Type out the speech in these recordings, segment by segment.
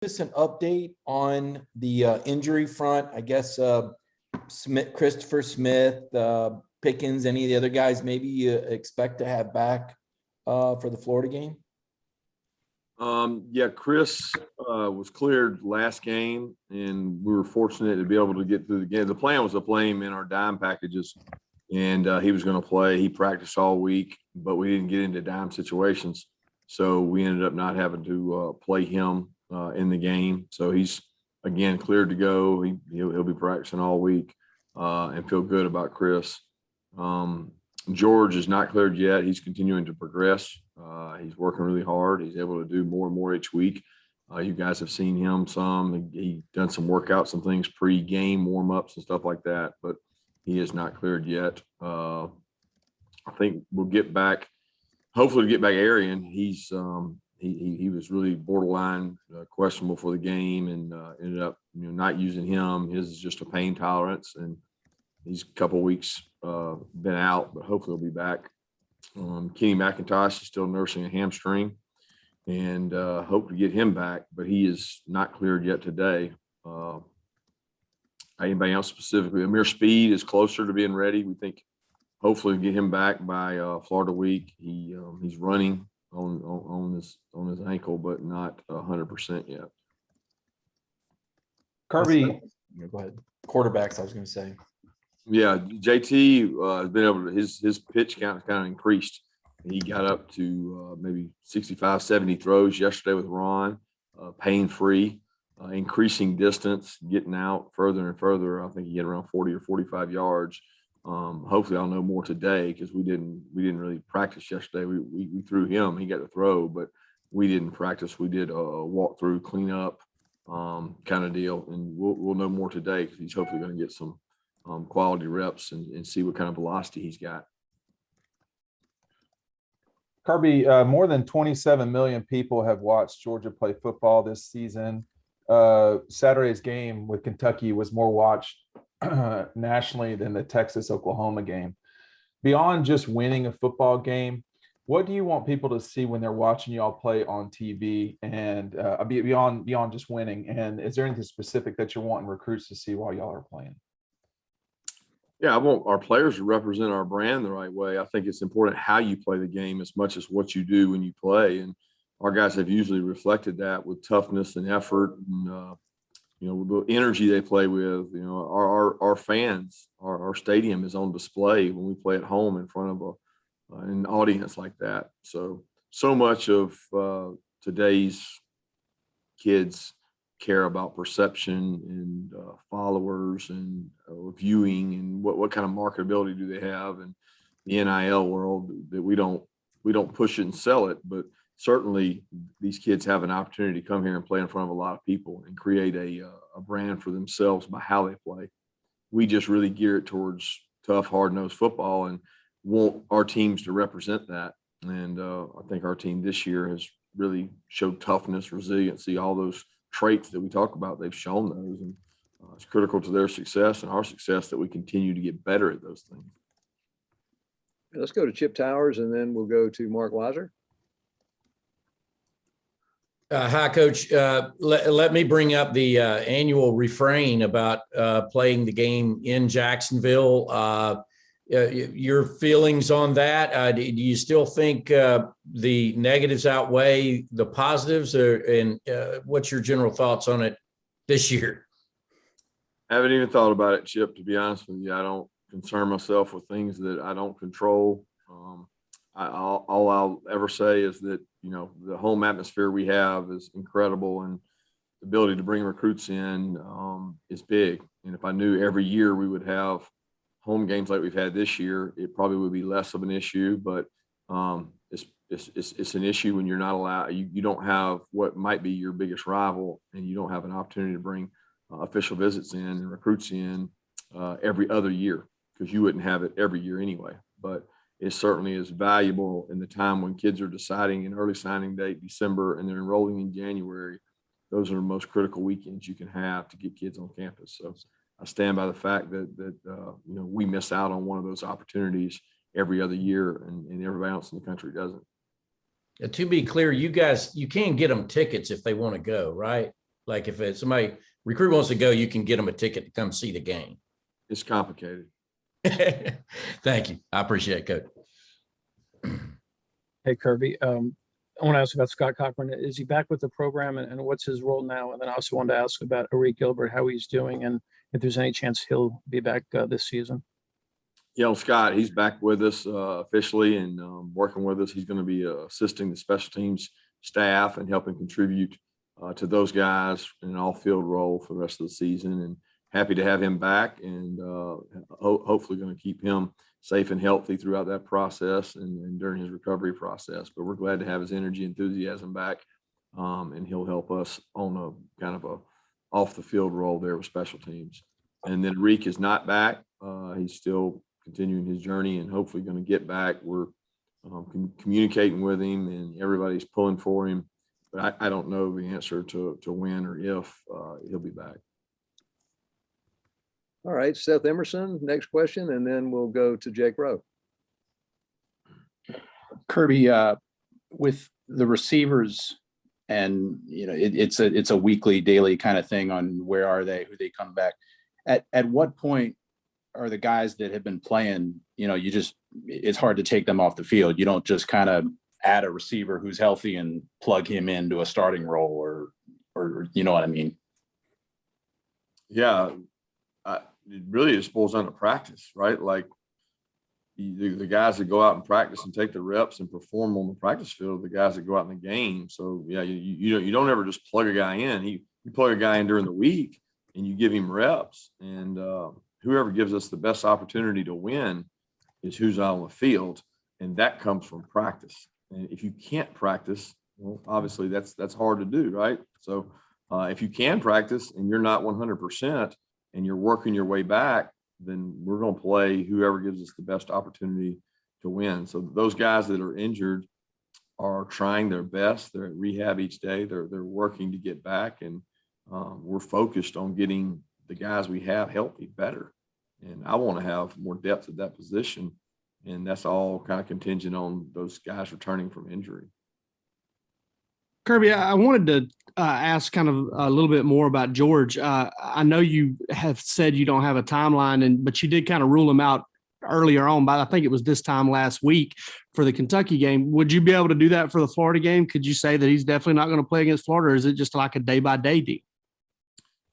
us an update on the injury front? I guess Christopher Smith, Pickens, any of the other guys maybe you expect to have back for the Florida game? Yeah, Chris was cleared last game, and we were fortunate to be able to get through the game. The plan was to play him in our dime packages, and he was going to play. He practiced all week, but we didn't get into dime situations, so we ended up not having to play him in the game. So he's, again, cleared to go. He'll be practicing all week and feel good about Chris. George is not cleared yet. He's continuing to progress. He's working really hard. He's able to do more and more each week. You guys have seen him some. He done some workouts and things pre-game warm-ups and stuff like that, but he is not cleared yet. I think we'll get back, hopefully get back Arian. He was really borderline questionable for the game, and ended up not using him. His is just a pain tolerance, and he's a couple weeks been out, but hopefully he'll be back. Kenny McIntosh is still nursing a hamstring, and hope to get him back, but he is not cleared yet today. Anybody else specifically? Amir Speed is closer to being ready. We think hopefully get him back by Florida week. He's running on his ankle, but not 100% yet. Kirby, Go ahead. Quarterbacks, I was going to say. Yeah, JT has been able to, his pitch count has kind of increased. He got up to maybe 65, 70 throws yesterday with Ron, pain-free, increasing distance, getting out further and further. I think he had around 40 or 45 yards. Hopefully I'll know more today, because we didn't really practice yesterday. We threw him, he got to throw, but we didn't practice. We did a walk through, clean up kind of deal, and we'll know more today, because he's hopefully going to get some quality reps and see what kind of velocity he's got. Kirby, more than 27 million people have watched Georgia play football this season. Saturday's game with Kentucky was more watched nationally than the Texas-Oklahoma game. Beyond just winning a football game, what do you want people to see when they're watching y'all play on TV, and beyond just winning? And is there anything specific that you're wanting recruits to see while y'all are playing? Yeah, I want our players to represent our brand the right way. I think it's important how you play the game as much as what you do when you play. And our guys have usually reflected that with toughness and effort, and the energy they play with. Our fans, our stadium is on display when we play at home in front of an audience like that. So much of today's kids care about perception and followers and viewing, and what kind of marketability do they have in the NIL world, that we don't push it and sell it, but certainly these kids have an opportunity to come here and play in front of a lot of people and create a brand for themselves by how they play. We just really gear it towards tough, hard-nosed football and want our teams to represent that. And I think our team this year has really showed toughness, resiliency, all those traits that we talk about. They've shown those, and it's critical to their success and our success that we continue to get better at those things. Let's go to Chip Towers, and then we'll go to Mark Weiser. Hi, Coach. Let me bring up the annual refrain about playing the game in Jacksonville. Your feelings on that? Do you still think the negatives outweigh the positives, and what's your general thoughts on it this year? I haven't even thought about it, Chip, to be honest with you. I don't concern myself with things that I don't control. All I'll ever say is that, the home atmosphere we have is incredible, and the ability to bring recruits in is big. And if I knew every year we would have home games like we've had this year, it probably would be less of an issue, but it's an issue when you're not allowed, you don't have what might be your biggest rival, and you don't have an opportunity to bring official visits in and recruits in every other year, because you wouldn't have it every year anyway. But it certainly is valuable in the time when kids are deciding an early signing date, December, and they're enrolling in January. Those are the most critical weekends you can have to get kids on campus. So I stand by the fact that we miss out on one of those opportunities every other year, and everybody else in the country doesn't. To be clear, you guys, you can get them tickets if they want to go, right? Like if it's somebody recruit wants to go, you can get them a ticket to come see the game. It's complicated. Thank you. I appreciate it, Coach. Hey, Kirby. I want to ask about Scott Cochran. Is he back with the program, and what's his role now? And then I also wanted to ask about Arik Gilbert, how he's doing, and if there's any chance he'll be back this season. Yeah, well, Scott, he's back with us officially and working with us. He's going to be assisting the special teams staff and helping contribute to those guys in an all-field role for the rest of the season. And happy to have him back, and hopefully going to keep him safe and healthy throughout that process and during his recovery process. But we're glad to have his energy, enthusiasm back, and he'll help us on a kind of a off the field role there with special teams. And then Reek is not back. He's still continuing his journey and hopefully going to get back. We're communicating with him, and everybody's pulling for him. But I don't know the answer to when or if he'll be back. All right, Seth Emerson, next question, and then we'll go to Jake Rowe. Kirby, with the receivers, and it's a weekly, daily kind of thing on where are they, who they come back. At what point are the guys that have been playing, it's hard to take them off the field. You don't just kind of add a receiver who's healthy and plug him into a starting role, or you know what I mean? Yeah. It really just boils down to practice, right? Like the guys that go out and practice and take the reps and perform on the practice field, the guys that go out in the game. So yeah, you don't ever just plug a guy in. You plug a guy in during the week and you give him reps, and whoever gives us the best opportunity to win is who's out on the field, and that comes from practice. And if you can't practice, well, obviously that's hard to do, right? So if you can practice and you're not 100%. And you're working your way back, then we're going to play whoever gives us the best opportunity to win. So those guys that are injured are trying their best. They're at rehab each day. They're working to get back, and we're focused on getting the guys we have healthy better. And I want to have more depth at that position, and that's all kind of contingent on those guys returning from injury. Kirby, I wanted to ask kind of a little bit more about George. I know you have said you don't have a timeline, but you did kind of rule him out earlier on, but I think it was this time last week for the Kentucky game. Would you be able to do that for the Florida game? Could you say that he's definitely not going to play against Florida, or is it just like a day-by-day deal?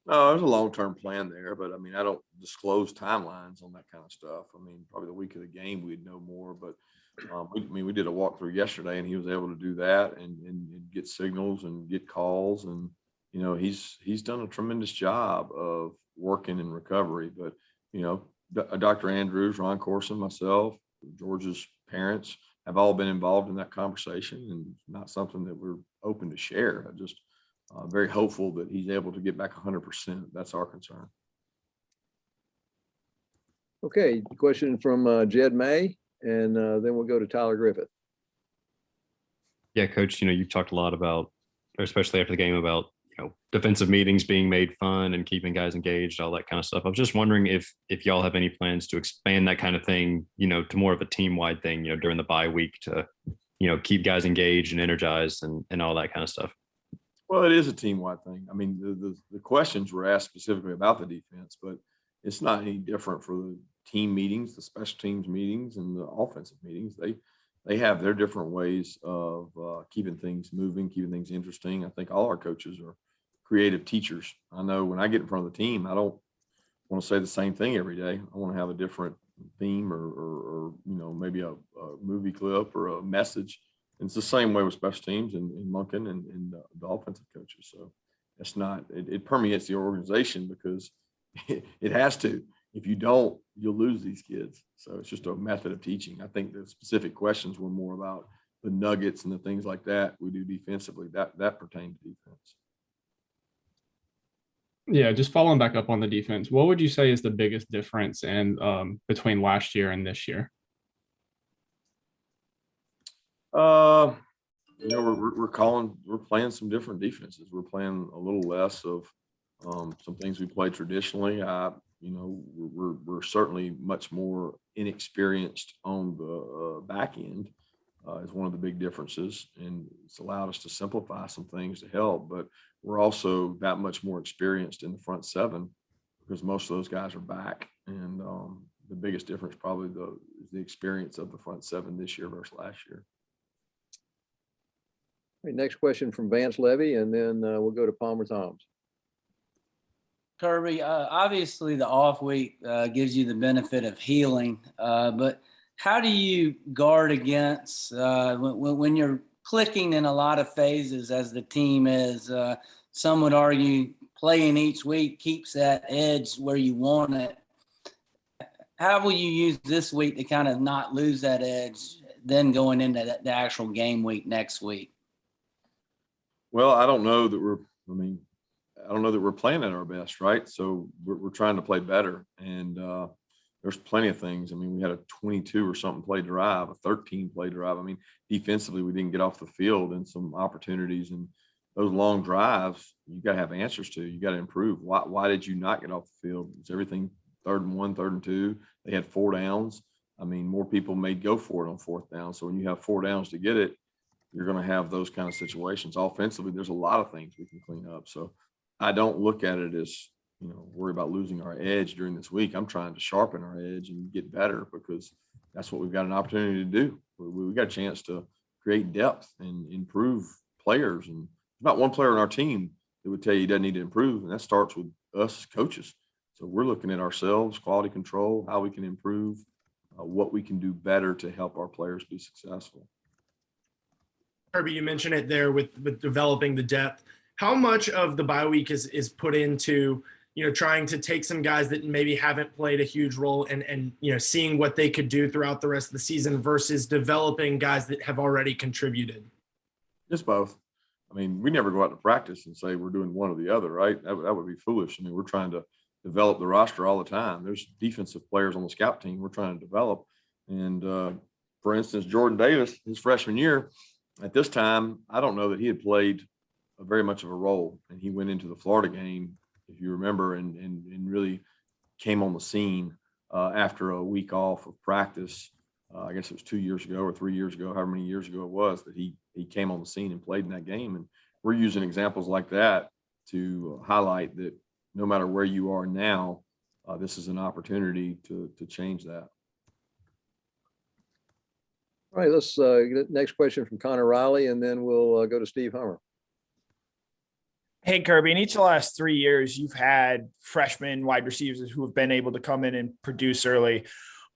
No, there's a long-term plan there, but I mean, I don't disclose timelines on that kind of stuff. I mean, probably the week of the game, we'd know more, but we did a walkthrough yesterday, and he was able to do that and get signals and get calls. And, he's done a tremendous job of working in recovery. But, Dr. Andrews, Ron Corson, myself, George's parents have all been involved in that conversation, and not something that we're open to share. I just very hopeful that he's able to get back 100%. That's our concern. Okay, question from Jed May, and then we'll go to Tyler Griffith. Yeah, Coach, you've talked a lot about, especially after the game, about, defensive meetings being made fun and keeping guys engaged, all that kind of stuff. I was just wondering if y'all have any plans to expand that kind of thing, to more of a team-wide thing, during the bye week to, keep guys engaged and energized and all that kind of stuff. Well, it is a team-wide thing. I mean, the questions were asked specifically about the defense, but it's not any different for the team meetings, the special teams meetings, and the offensive meetings. They have their different ways of keeping things moving, keeping things interesting. I think all our coaches are creative teachers. I know when I get in front of the team, I don't want to say the same thing every day. I want to have a different theme or maybe a movie clip or a message. And it's the same way with special teams and Monken and the offensive coaches. So it's not, it permeates the organization because it has to. If you don't, you'll lose these kids. So it's just a method of teaching. I think the specific questions were more about the nuggets and the things like that we do defensively. That pertain to defense. Yeah, just following back up on the defense, what would you say is the biggest difference in between last year and this year? We're playing some different defenses. We're playing a little less of some things we played traditionally. We're certainly much more inexperienced on the back end. is one of the big differences, and it's allowed us to simplify some things to help. But we're also that much more experienced in the front seven because most of those guys are back, and the biggest difference probably is the experience of the front seven this year versus last year. Right, next question from Vance Levy, and then we'll go to Palmer Thombs. Kirby, obviously the off week gives you the benefit of healing, but how do you guard against when you're clicking in a lot of phases as the team is? Some would argue playing each week keeps that edge where you want it. How will you use this week to kind of not lose that edge, then going into the actual game week next week? Well, I don't know that we're playing at our best, right? So we're trying to play better, and there's plenty of things. I mean, we had a 22 or something play drive, a 13 play drive. I mean, defensively, we didn't get off the field and some opportunities, and those long drives, you got to have answers to. You got to improve. Why did you not get off the field? Is everything 3rd and 1, 3rd and 2? They had 4 downs. I mean, more people may go for it on 4th down. So when you have 4 downs to get it, you're going to have those kind of situations. Offensively, there's a lot of things we can clean up. So I don't look at it as, worry about losing our edge during this week. I'm trying to sharpen our edge and get better because that's what we've got an opportunity to do. We got a chance to create depth and improve players. And there's not one player on our team that would tell you he doesn't need to improve. And that starts with us as coaches. So we're looking at ourselves, quality control, how we can improve, what we can do better to help our players be successful. Kirby, you mentioned it there with developing the depth. How much of the bye week is put into, trying to take some guys that maybe haven't played a huge role and seeing what they could do throughout the rest of the season versus developing guys that have already contributed? Just both. I mean, we never go out to practice and say we're doing one or the other, right? That would be foolish. I mean, we're trying to develop the roster all the time. There's defensive players on the scout team we're trying to develop. And for instance, Jordan Davis, his freshman year, at this time, I don't know that he had played very much of a role. And he went into the Florida game, if you remember, and really came on the scene after a week off of practice. I guess it was 2 years ago or 3 years ago, however many years ago it was, that he came on the scene and played in that game. And we're using examples like that to highlight that no matter where you are now, this is an opportunity to change that. All right, let's get the next question from Connor Riley, and then we'll go to Steve Hummer. Hey, Kirby, in each of the last 3 years, you've had freshman wide receivers who have been able to come in and produce early.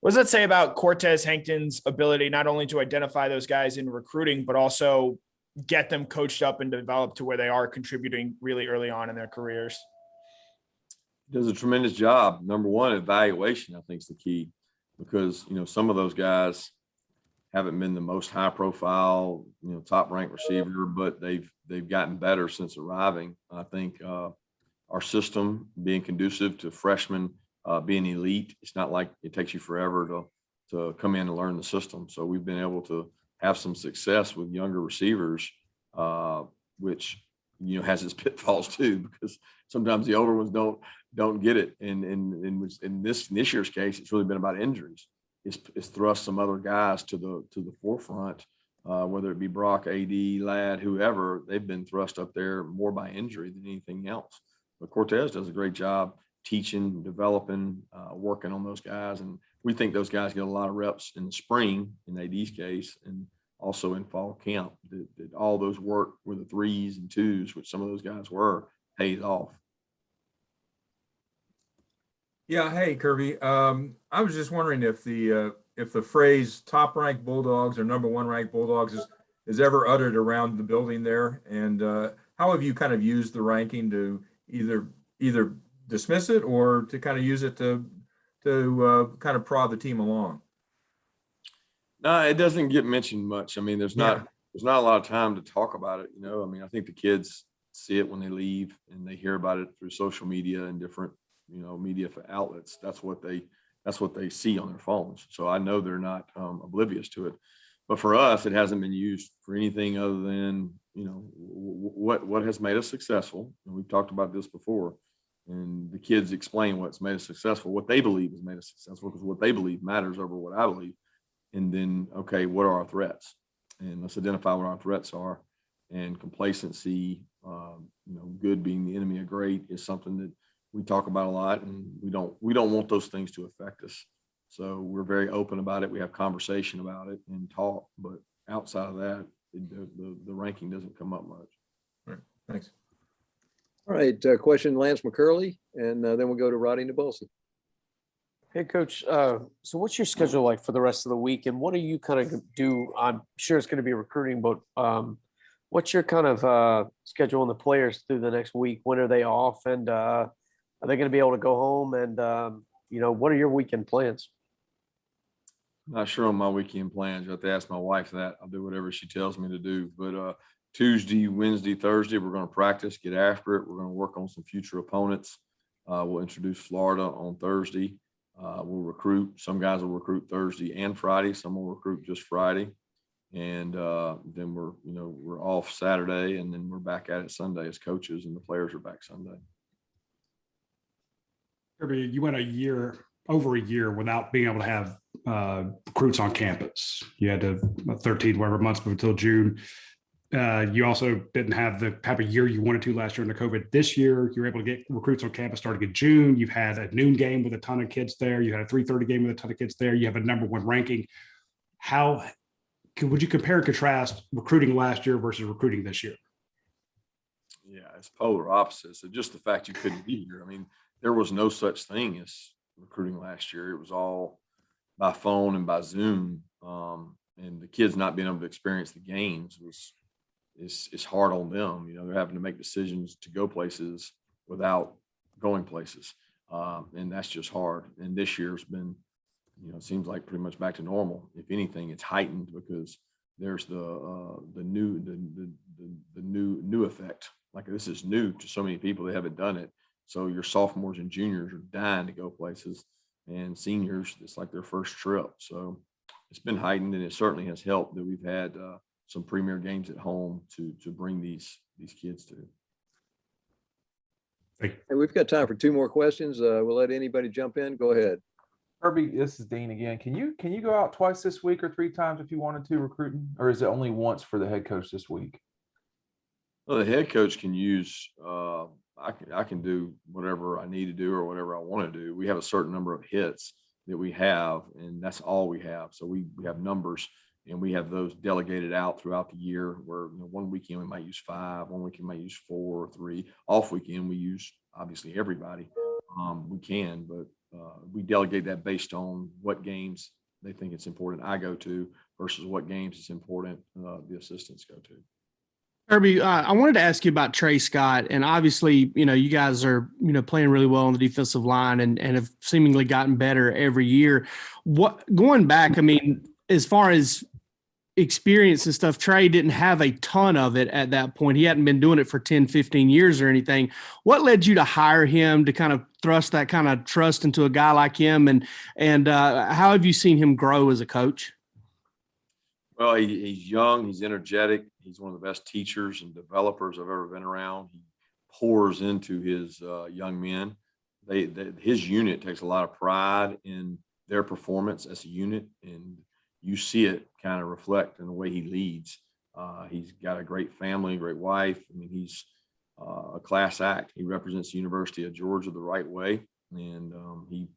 What does that say about Cortez Hankton's ability not only to identify those guys in recruiting, but also get them coached up and developed to where they are contributing really early on in their careers? He does a tremendous job. Number one, evaluation, I think, is the key because, some of those guys haven't been the most high profile, top ranked receiver, but they've gotten better since arriving. I think our system being conducive to freshmen being elite, it's not like it takes you forever to come in and learn the system. So we've been able to have some success with younger receivers, which, has its pitfalls too, because sometimes the older ones don't get it. And in this year's case, it's really been about injuries. It's thrust some other guys to the forefront, whether it be Brock, AD, Ladd, whoever. They've been thrust up there more by injury than anything else. But Cortez does a great job teaching, developing, working on those guys. And we think those guys get a lot of reps in the spring, in AD's case, and also in fall camp. That all those work with the 3s and 2s, which some of those guys were, pays off. Yeah. Hey, Kirby. I was just wondering if the phrase top ranked Bulldogs or number 1 ranked Bulldogs is ever uttered around the building there. And how have you kind of used the ranking to either dismiss it or to kind of use it to kind of prod the team along? No, it doesn't get mentioned much. I mean, there's not a lot of time to talk about it. I mean, I think the kids see it when they leave and they hear about it through social media and different media outlets. That's what they see on their phones. So I know they're not oblivious to it. But for us, it hasn't been used for anything other than what has made us successful. And we've talked about this before. And the kids explain what's made us successful, what they believe has made us successful, because what they believe matters over what I believe. And then, okay, what are our threats? and let's identify what our threats are. And complacency, good being the enemy of great, is something that we talk about a lot, and we don't want those things to affect us. So we're very open about it. We have conversation about it and talk, but outside of that, the ranking doesn't come up much. All right, thanks. All right, question Lance McCurley, and then we'll go to Roddy Nabulsi. Hey, Coach. So what's your schedule like for the rest of the week, and what do you kind of do? I'm sure it's going to be recruiting, but what's your kind of schedule on the players through the next week? When are they off, and are they going to be able to go home? And what are your weekend plans? Not sure on my weekend plans. You have to ask my wife that. I'll do whatever she tells me to do. But Tuesday, Wednesday, Thursday, we're going to practice, get after it. We're going to work on some future opponents. We'll introduce Florida on Thursday. We'll recruit. Some guys will recruit Thursday and Friday. Some will recruit just Friday. And then we're off Saturday, and then we're back at it Sunday as coaches, and the players are back Sunday. Kirby, you went over a year without being able to have recruits on campus. You had to 13 whatever months until June. You also didn't have the type of year you wanted to last year under COVID. This year, you were able to get recruits on campus starting in June. You've had a noon game with a ton of kids there. You had a 3:30 game with a ton of kids there. You have a #1 ranking. Would you compare and contrast recruiting last year versus recruiting this year? Yeah, it's polar opposites. So just the fact you couldn't be here. I mean, there was no such thing as recruiting last year. It was all by phone and by Zoom. And the kids not being able to experience the games is hard on them. They're having to make decisions to go places without going places. And that's just hard. And this year's been, it seems like pretty much back to normal. If anything, it's heightened because there's the new effect. Like, this is new to so many people. They haven't done it. So your sophomores and juniors are dying to go places, and seniors, it's like their first trip. So it's been heightened, and it certainly has helped that we've had some premier games at home to bring these kids to. Hey, we've got time for 2 more questions. We'll let anybody jump in. Go ahead. Kirby, this is Dean again. Can you go out twice this week or 3 times if you wanted to recruiting, or is it only once for the head coach this week? Well, the head coach can use. I can do whatever I need to do or whatever I want to do. We have a certain number of hits that we have, and that's all we have. So we have numbers, and we have those delegated out throughout the year where one weekend we might use 5, one weekend we might use 4 or 3. Off weekend we use obviously everybody. We can, but we delegate that based on what games they think it's important I go to versus what games it's important the assistants go to. Kirby, I wanted to ask you about Trey Scott, and obviously, you guys are, playing really well on the defensive line and have seemingly gotten better every year. Going back, I mean, as far as experience and stuff, Trey didn't have a ton of it at that point. He hadn't been doing it for 10, 15 years or anything. What led you to hire him to kind of thrust that kind of trust into a guy like him? And how have you seen him grow as a coach? Well, he's young, he's energetic. He's one of the best teachers and developers I've ever been around. He pours into his young men. His unit takes a lot of pride in their performance as a unit, and you see it kind of reflect in the way he leads. He's got a great family, great wife. I mean, he's a class act. He represents the University of Georgia the right way, and he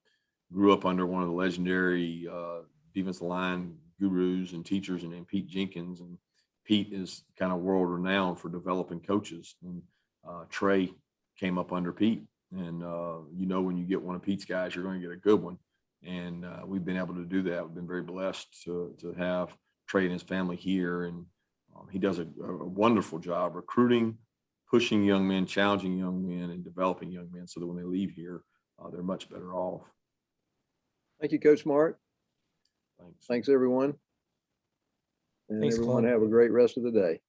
grew up under one of the legendary defensive line gurus and teachers, and Pete Jenkins. And Pete is kind of world renowned for developing coaches. And Trey came up under Pete. And, when you get one of Pete's guys, you're going to get a good one. And we've been able to do that. We've been very blessed to have Trey and his family here. And he does a wonderful job recruiting, pushing young men, challenging young men, and developing young men so that when they leave here, they're much better off. Thank you, Coach Mark. Thanks. Thanks, everyone. And Thanks, everyone Clint. have a great rest of the day.